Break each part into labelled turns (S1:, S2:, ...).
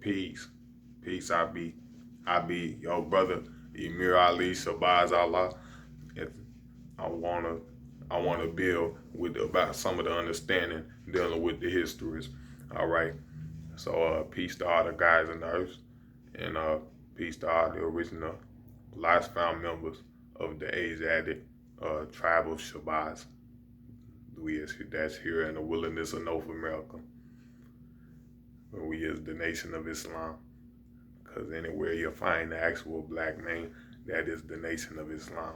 S1: Peace. Peace. I be your brother, Emir Ali Shabazz Allah. And I wanna I wanna build with about some of the understanding dealing with the histories. All right. So peace to all the guys in the earth, and peace to all the original lost found members of the Asiatic tribe of Shabazz. That's here in the wilderness of North America. We is the nation of Islam. Because anywhere you find the actual black man, that is the nation of Islam.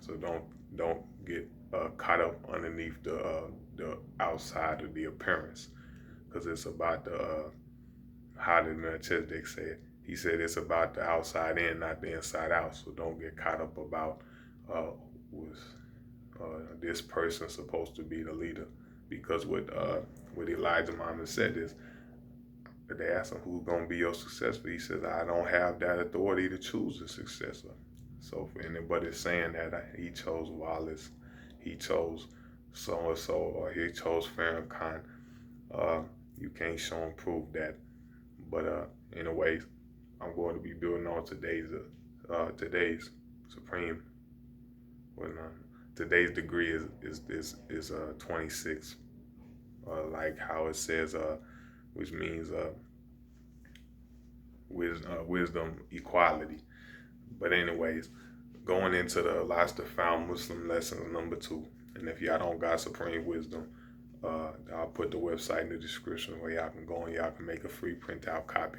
S1: So don't get caught up underneath the outside of the appearance, because it's about the how did Melchizedek say it? He said it's about the outside in, not the inside out. So don't get caught up about was this person supposed to be the leader, because what Elijah Muhammad said is, they asked him who's gonna be your successor. He says, I don't have that authority to choose a successor. So for anybody saying that he chose Wallace, he chose so and so, or he chose Farrakhan, you can't show and prove that. But anyways, I'm going to be building on today's supreme. When today's degree is 26, like how it says, which means wisdom, equality. But anyways, going into the Lost to Found Muslim lessons number 2. And if y'all don't got supreme wisdom, I'll put the website in the description where y'all can go and y'all can make a free printout copy.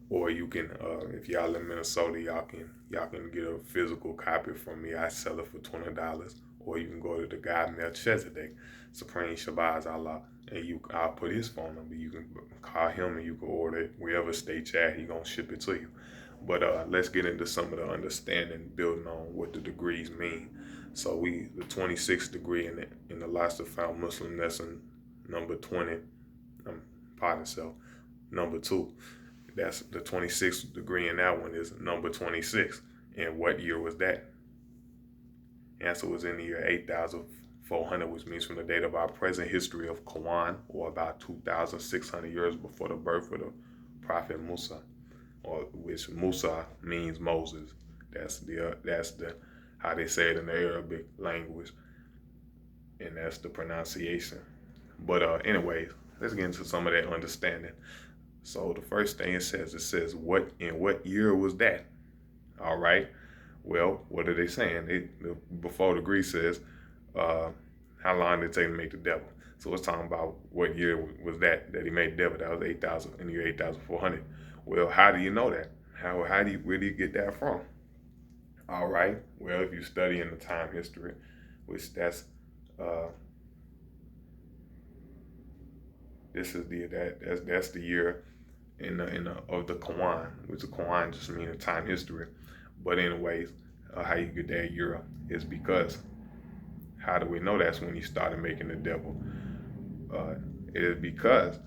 S1: Or you can, if y'all in Minnesota, y'all can get a physical copy from me. I sell it for $20. Or you can go to the guy Melchizedek, Supreme Shabazz Allah, and I'll put his phone number. You can call him and you can order it wherever state you're at. He gonna ship it to you. But let's get into some of the understanding, building on what the degrees mean. So the 26th degree in the Lost to Found Muslim lesson number 20. Pardon self, number 2. That's the 26th degree in that one is number 26. And what year was that? Answer was in the year 8,400, which means from the date of our present history of Quran, or about 2,600 years before the birth of the Prophet Musa, or which Musa means Moses. That's the how they say it in the Arabic language, and that's the pronunciation. But anyways, let's get into some of that understanding. So the first thing it says in what year was that? All right. Well, what are they saying? Before the degree says, how long did it take to make the devil? So it's talking about what year was that he made the devil. That was 8,000 in the year 8,400. Well, how do you know that? Where do you get that from? All right. Well, if you study in the time history, which that's the year of the Quran, which the Quran just means a time history. But anyways, how you get that year is because, how do we know that's when he started making the devil? It is because,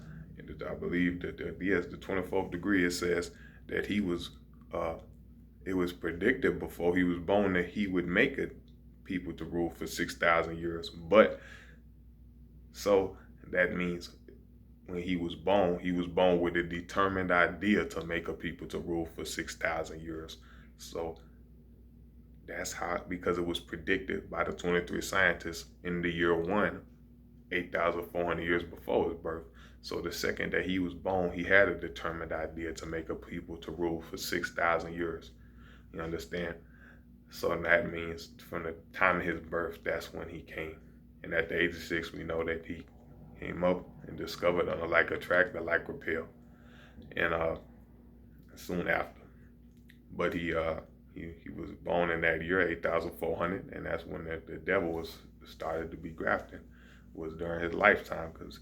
S1: I believe that the 24th degree, it says that it was predicted before he was born that he would make people to rule for 6,000 years. But, so that means when he was born with a determined idea to make a people to rule for 6,000 years. So that's how, because it was predicted by the 23 scientists in the year 1, 8,400 years before his birth. So the second that he was born, he had a determined idea to make a people to rule for 6,000 years. You understand? So that means from the time of his birth, that's when he came. And at the age of 6, we know that he came up and discovered on a like attract, a like repel. And soon after. But he was born in that year, 8,400, and that's when the devil started to be grafted, was during his lifetime, because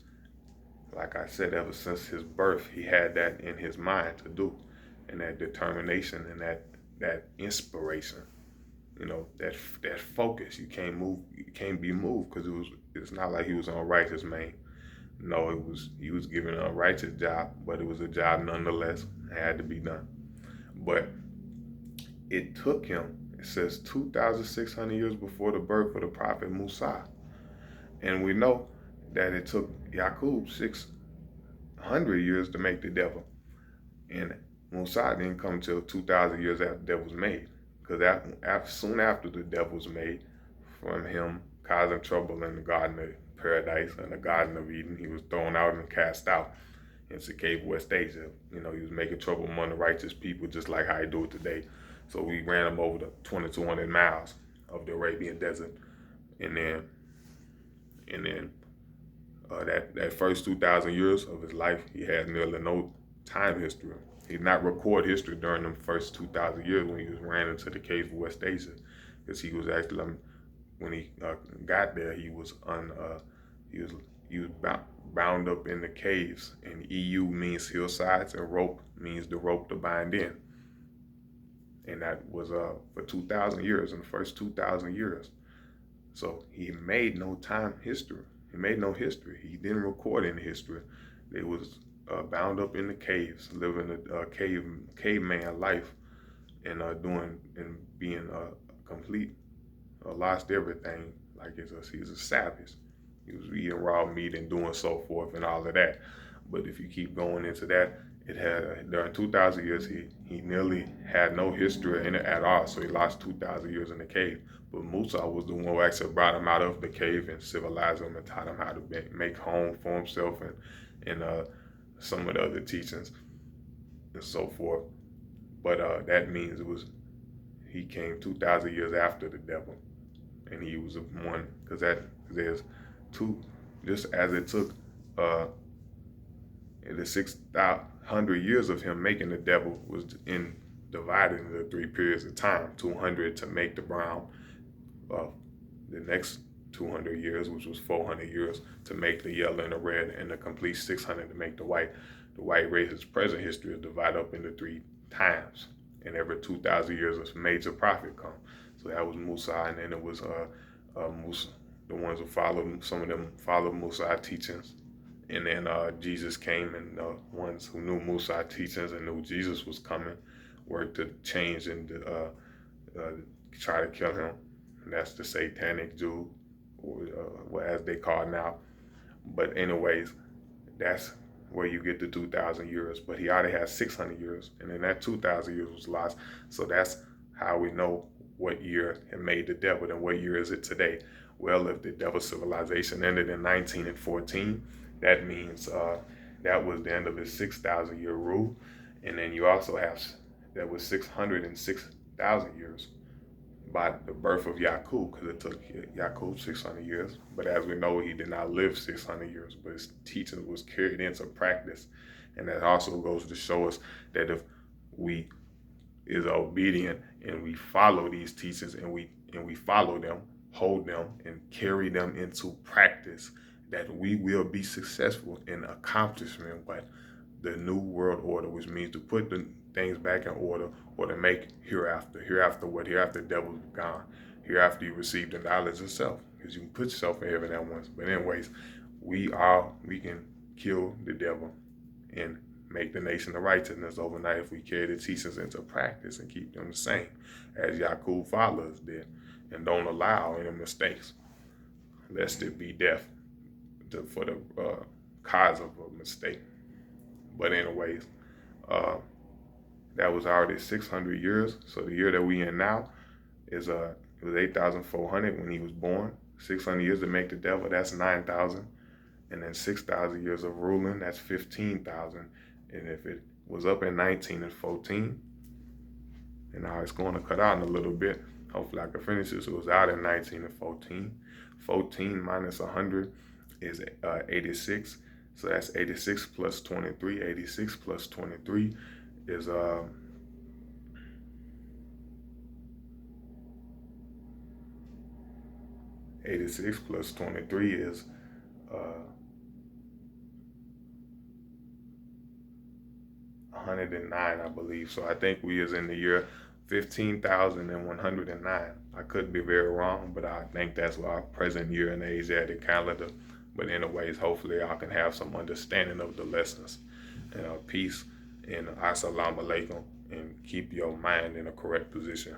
S1: like I said, ever since his birth, he had that in his mind to do, and that determination and that inspiration, that focus. You can't be moved, because it's not like he was on righteous man. No, he was given a righteous job, but it was a job nonetheless. It had to be done. But it took him, it says 2,600 years before the birth of the Prophet Musa. And we know that it took Yaqub 600 years to make the devil. And Musa didn't come till 2,000 years after the devil was made. Because soon after the devil was made, from him causing trouble in the Garden of Paradise and the Garden of Eden, he was thrown out and cast out into Cave West Asia. You know, he was making trouble among the righteous people, just like how he do it today. So we ran him over the 2,200 miles of the Arabian desert, and then that first 2,000 years of his life, he had nearly no time history. He did not record history during them first 2,000 years when he was ran into the cave of West Asia, because he was actually, when he got there, he was bound up in the caves. And EU means hillsides, and rope means the rope to bind in. And that was for 2,000 years, in the first 2,000 years. So he made no time history. He made no history. He didn't record any history. They was bound up in the caves, living a caveman life, and being complete, lost everything. Like he's a savage. He was eating raw meat and doing so forth and all of that. But if you keep going into that, it had during 2,000 years he nearly had no history in it at all. So he lost 2,000 years in the cave. But Musa was the one who actually brought him out of the cave and civilized him and taught him how to make home for himself and some of the other teachings and so forth. But that means he came 2,000 years after the devil, and he was one, because there's two, just as it took the 600 years of him making the devil was divided into 3 periods of time. 200 to make the brown, the next 200 years, which was 400 years, to make the yellow and the red, and the complete 600 to make the white. The white race's present history is divided up into 3 times, and every 2,000 years a major prophet come. So that was Musa, and then it was Musa, the ones who followed, some of them followed Musa teachings, and then Jesus came, and the ones who knew Musa teachings and knew Jesus was coming worked to change and try to kill him. And that's the satanic Jew, or as they call it now. But anyways, that's where you get the 2,000 years. But he already had 600 years, and then that 2,000 years was lost. So that's how we know what year it made the devil, and what year is it today. Well, if the devil civilization ended in 1914, that means that was the end of his 6,000 year rule. And then you also have, that was 606,000 years by the birth of Yaqub, because it took Yaqub 600 years. But as we know, he did not live 600 years, but his teaching was carried into practice. And that also goes to show us that if we is obedient and we follow these teachings, and we follow them, hold them, and carry them into practice, that we will be successful in accomplishing what the new world order, which means to put the things back in order, or to make hereafter. Hereafter what? Hereafter the devil's gone. Hereafter you receive the knowledge of self, because you can put yourself in heaven at once. But anyways, we can kill the devil and make the nation of righteousness overnight if we carry the teachings into practice and keep them the same as Yaqub followers did, and don't allow any mistakes, lest it be death for the cause of a mistake. But anyways, that was already 600 years. So the year that we in now is it was 8,400 when he was born. 600 years to make the devil, that's 9,000. And then 6,000 years of ruling, that's 15,000. And if it was up in 19 and 14, and now it's going to cut out in a little bit. Hopefully I can finish this. It was out in 19 and 14. 14 minus 100 is 86. So that's 86 plus 23. 86 plus 23 is 86 plus 23 is 109, I believe. So I think we is in the year 15,109. I could be very wrong, but I think that's our present year in the Asiatic calendar. But anyways, hopefully I can have some understanding of the lessons. Peace and assalamu alaikum, and keep your mind in a correct position.